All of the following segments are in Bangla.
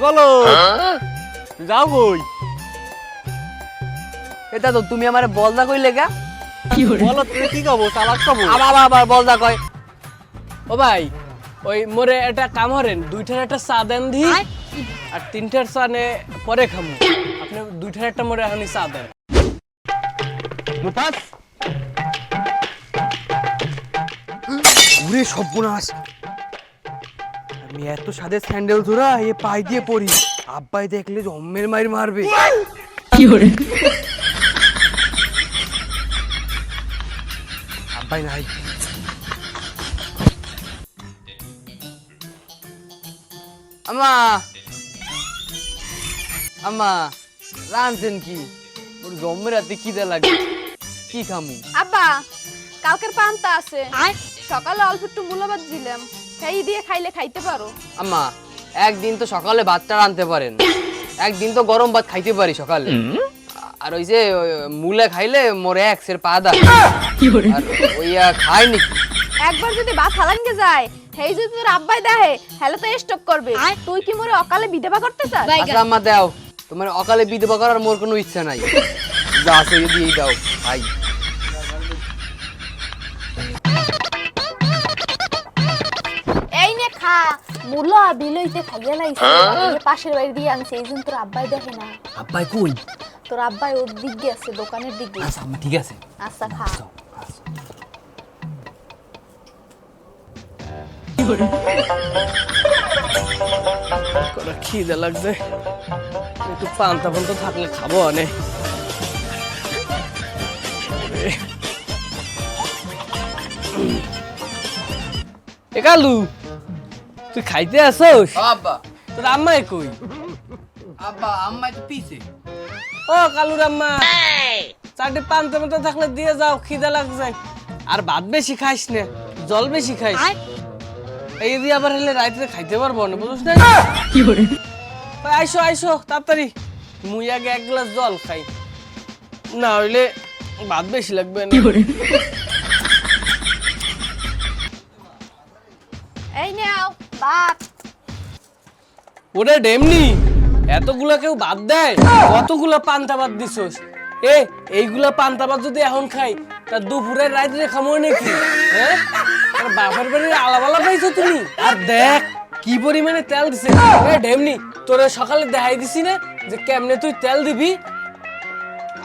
বলো যাও কই? এটা তো তুমি আমারে বলদা কইলে গা? বলো তুমি কি কব? চালাক কব? আবার বলদা কয়। ও ভাই ওই মোরে একটা কাম হরেন, দুইটার একটা চা দেন দি আর তিনটার চা নে পরে খামু। আপনি দুইটার একটা মোরে এখনই চা দেন। মুতাস ওরে সর্বনাশ, আমি এত সাদে স্যান্ডেল জোড়া এ পাই দিয়ে পড়ি, আব্বাই দেখলে জম্মের মাইর মারবে। কি করে আব্বাই নাই। আম্মা আম্মা রাঁধছেন কি? ওর জম্মের রাতে খিদে লাগে, কি খামু? আব্বা কালকের পান্তা আছে, সকালে অল্প একটু মূল্যবাদ দিলাম, সেই দিয়ে খাইলে খাইতে পারো। আম্মা একদিন তো সকালে ভাতটা রাঁধতে পারেন, একদিন তো গরম ভাত খাইতে পারি সকালে। আর ওই যে মুলে খাইলে মোরে এক্সের পা দা আর ওইয়া খাই নাকি। একবার যদি ভাত হালানকে যায়, সেই যদি তোর আব্বাই দেহে হেলে তো স্টক করবে। তুই কি মোরে অকালে বিধবা করতে চাস? আচ্ছা আম্মা দাও, তোমার অকালে বিধবা করার মোর কোনো ইচ্ছা নাই, যা আছে দিয়েই দাও ভাই। এই নে খা, মূল্য বিলইতে খাইয়া লাইছে, পাশের বাড়ি দিয়ে আনছে, এই জন্য তোর আব্বাই দেখে না। আব্বাই কই? তোর আব্বাই ওর দিক দিয়ে আছে, দোকানের দিক দিয়ে। আচ্ছা আম্মা ঠিক আছে। আচ্ছা খা। কটা খিদে লাগছে, একটু পান্তা পান্তা থাকলে খাবো অনেক। এ কালু তুই খাইতে আসোস? আব্বা তোর আম্মাই কই? আব্বা আম্মাই তো পিছে। ও কালুর আম্মা, চারটে পান্তা পান্তা থাকলে দিয়ে যাও, খিদে লাগছে। আর ভাত বেশি খাইস না, জল বেশি খাইস। এই দিয়ে আবার হলে রাইতে খাইতে পারবো না, বুঝছ না? আইসো আইসো তাড়াতাড়ি, মুই আগে এক গ্লাস জল খাই, না হইলে ভাত বেশি লাগবে না। এই নাও ভাত। ওরে ডেমনি, এতগুলা কেউ ভাত দেয়? কতগুলা পান্তা ভাত দিছস? এইগুলা পান্তা ভাত যদি এখন খাই, তা দুপুরে রাইতে খামো নাকি? হ্যাঁ, আর বাপের বাড়ির আলাবালা পাইছো তুমি? আর দেখ কি পরিমাণে তেল দিছে। ডেমনি, তোরে সকালে দেখাই দিছি না যে কেমনে তুই তেল দিবি?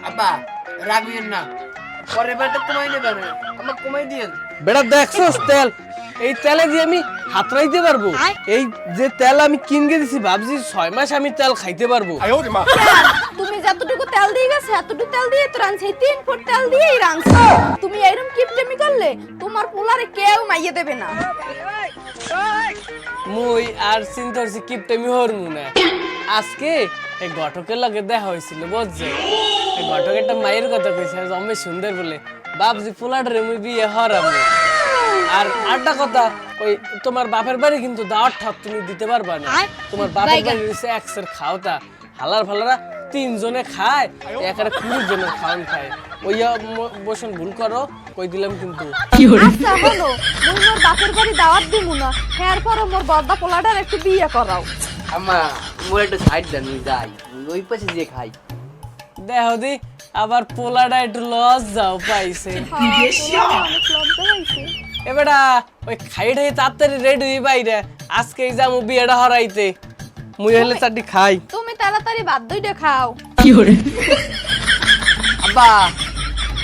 আব্বা রাগবেন না, পরের বারটা কমাই নেবেন, আমার কমাই দিয়েন। বেটা দেখছস তেল, এই তেলে দিয়ে আমি হাত রাইতে পারবো? এই যে তেল আমি কিনকে দিছি, ভাবছি 6 মাস আমি তেল খাইতে পারবো। তুমি যতটুকু তেল দিয়ে গেছে এতটুকু তেল দিয়ে তো রাঁধছে, 3 ফুট তেল দিয়েই রাঁধছে। তুমি এরকম কিপটেমি করলে তোমার পোলারে কেউ মাইয়ে দেবে না। মুই আর চিন্তা করছি কিপটেমি হরমু না। আজকে এই ঘটকের লগে দেখা হয়েছিল, বুঝছে? এই ঘটক একটা মায়ের কথা কইছে, জম্মে সুন্দর বলে, বাপজি পোলাটারে মুই বিয়ে হরামু। আর আরেকটা কথা, ওই তোমার বাপের বাড়ি কিন্তু দাওয়াত ঠাপ তুমি দিতে পারবা না। তোমার বাপের বাড়ি হচ্ছে এক্সের খাওতা, হালার ফালারা 3 জনে খায়, একারে 20 জনের খাওয়ান খায়। ওইয়া বসেন ভুল করো, কই দিলাম কিন্তু। আচ্ছা হলো, মুই মোর বাপের বাড়ি দাওয়াত দিমু না, এরপর মোর বড়দা পোলাটার একটু বিয়ে করাও। আম্মা মোর একটা সাইড দেন, আমি যাই ওই পাশে যে খাই। দেখো দি আবার পোলাটা একটু লস যাও পাইছে। অনেক লজ্জা হইছে। এবারে ওই খাই ঠাই তাড়াতাড়ি রেডি হই বাইরে, আজকে যাবো বিয়েটা হরাইতে। মুই হলে চারটি খাই। তুমি তাড়াতাড়ি ভাত দুইটা খাও। আব্বা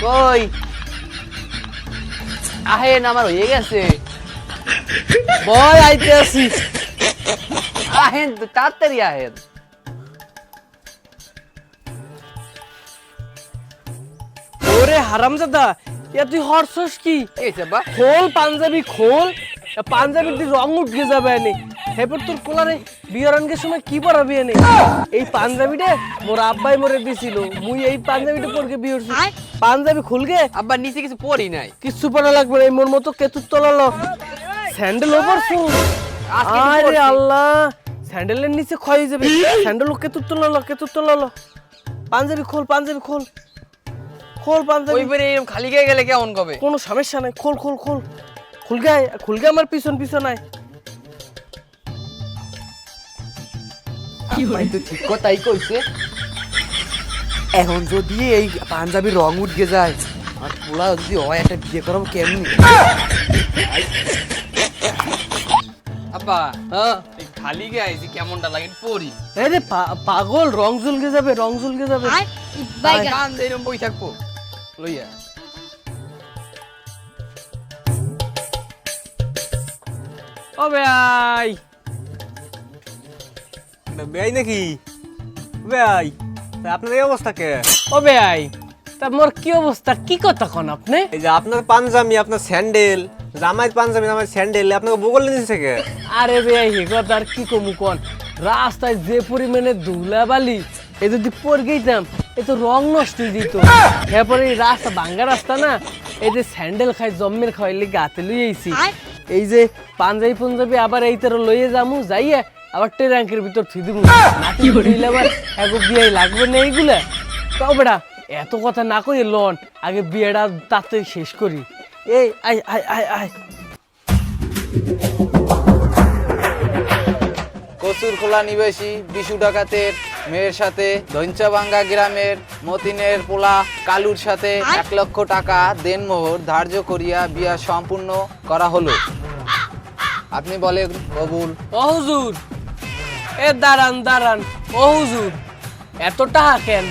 কই আহেন, আমার হয়ে গেছে, বয় আইতে আসি। আহেন তাড়াতাড়ি আহেন। ওরে হারামজাদা, ইয়া তুই হরছস কি? এই আব্বা খোল পাঞ্জাবি খোল, পাঞ্জাবির দি রং উঠে যাবে এনে। এরপর তোর কোলারে বিয়ারানকে সময় কি পরাবি এনে? এই পাঞ্জাবিটা মোর আব্বাই মোরে দিছিল, মুই এই পাঞ্জাবিটা পরকে বিয়ে করছি। পাঞ্জাবি খুলগে আব্বা নিচে কিছু পড়ি নাই, কিচ্ছু পরা লাগবে না, এই মোর মতো কেতুর তলালো স্যান্ডেল ওপর ফুল। আজকে কি আরে পরছি? আল্লাহ, স্যান্ডেলের নিচে ক্ষয় যাবে। স্যান্ডেল কেতুর তলালো, কেতুর তলালো। পাঞ্জাবি খোল, পাঞ্জাবি খোল, খোল পাঞ্জাবি। ওই বেরে এরকম খালি গায়ে গেলে কেমন কবে? কোনো সমস্যা নাই, খোল খোল খোল, খুলগে খুলগে আমার পিছন পিছন আয়। ভাই তো ঠিক কথাই কইছে। এখন যদি এই পাঞ্জাবির রং উঠে যায় আর পোলা যদি হয় একটা বিয়ে করাবো কেমনি? আব্বা এই খালি গায়ে আইছি কেমনটা লাগে পড়ি। এই রে পাগল, রং জুলকে যাবে, রং জুলকে যাবে। কান এরকম বই থাকবো লইয়া। ও ভাই, বেআই নাকি বেআই? আপনার এই অবস্থা কে? ও ভাই, তা মোর কি অবস্থা, কি কথা কোন আপনি? এই যে আপনার পাঞ্জাবি, আপনার স্যান্ডেল, জামাইয়ের পাঞ্জাবি, জামাইয়ের স্যান্ডেল আপনাকে বগলে নিচ্ছে কে? আরে ভাই, হে কথা আর কি কমু কোন, রাস্তায় যে পরিমাণে ধুলা বালি, এ যদি পড়ে গেতাম এ তো রং নষ্ট হয়ে যেত। এরপরে এই রাস্তা ভাঙ্গা রাস্তা না, এই যে স্যান্ডেল খাই জম্মের খাওয়াই লেগে হাতে লই আইছি। এই যে পাঞ্জাবি আবার এই তোর লইয়ে যামু, যাইয়া আবার ট্রেঙ্কের ভিতর থুই দিমু। নাতি দিলে আবার এগো বিয়ে লাগবে না এইগুলা। তাও বেটা এত কথা না কই লন, আগে বিয়েটা তাতে শেষ করি। এই আয় আয় আয় আয়। কচুরখোলা নিবাসী বিশু ডাকাতের মেয়ের সাথে ধৈঞ্চাভাঙ্গা গ্রামের মতিনের পোলা কালুর সাথে 1 লক্ষ টাকা দেনমোহর ধার্য করিয়া বিয়া সম্পূর্ণ করা হলো। আপনি বলেন কবুল। ও হুজুর, এ দাঁড়ান দাঁড়ান, ও হুজুর এত টাকা কেন?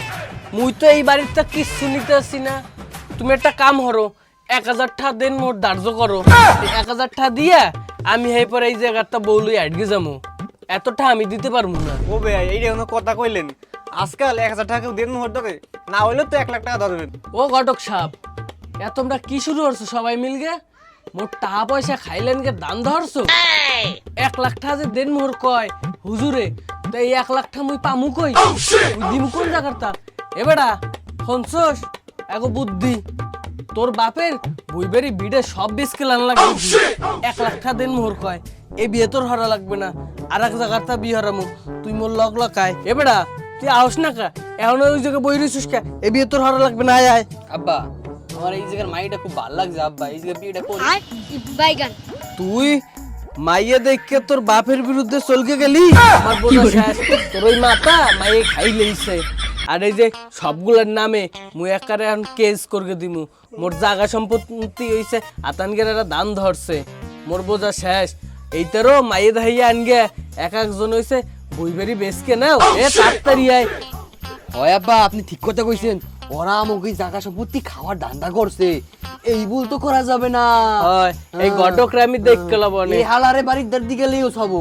মুই তো এই বাড়িতে কিচ্ছু নিতে আসি না। তুমি একটা কাম করো, 1000 টাকা দেন মোট ধার্য করো। 1000 টাকা দিয়া আমি এই পরে এই জায়গাটা বউলই আটকে যাবো। এত টাকা আমি দিতে পারবো না। ও বেআই, এইটা কোনো কথা কইলেন? আজকাল 1000 টাকা কেউ দেন হতে ধরে না, হইলে তো 1 লাখ টাকা ধরবেন। ও ঘটক সাহেব, এ তোমরা কি শুরু করছো সবাই মিলগে? মোট টাকা পয়সা খাইলেন গে দান ধরছো? 1 লাখ টাকা যে দেন মোর কয় হুজুরে, তো এই 1 লাখ টাকা মুই পামু কই? মুই দিমু কোন জায়গাটা? এ বেটা হনছস এগো বুদ্ধি, তোর বাপের বইবেরি বিড়ে সব বিষ কেলান লাগবে। 1 লাখ টাকা দেন মোর কয়, এই বিয়ে তোর হরা লাগবে না, আর এক জায়গাটা বিয়ে হরামু, তুই মোর লগ লকায়। এ বেটা তুই আহস না কা, এখন ওই জায়গায় বই রইছিস কা? এই বিয়ে তোর হরা লাগবে না, আয় আয়। আব্বা আমার এই জায়গার মাইটা খুব ভালো লাগছে আব্বা, এই জায়গায় বিয়েটা করি। তুই মাইয়া দেখকে তোর বাপের বিরুদ্ধে চলকে গেলি? আমার বোঝা শেষ, তোর ওই মাথা মাইয়ে খাই লইছে। আর এই যে সবগুলোর নামে মুই একারে এখন কেস করে দিমু। মোর জায়গা সম্পত্তি হইছে আতানগেরা দান ধরছে, মোর বোঝা শেষ। এইটারও মাইয়ে ধাইয়া আনগে এক একজন হইছে বইবেরি বেসকে নাও। এ তাড়াতাড়ি আয়। হয় আব্বা, আপনি ঠিক কথা কইছেন, ওরা আমাকে এই জায়গা সম্পত্তি খাওয়ার ধান্দা করছে, এই ভুল তো করা যাবে না। হয় এই ঘটকরা আমি দেখ গেলাম এই হালারে বাড়ির দিকে গেলেও সব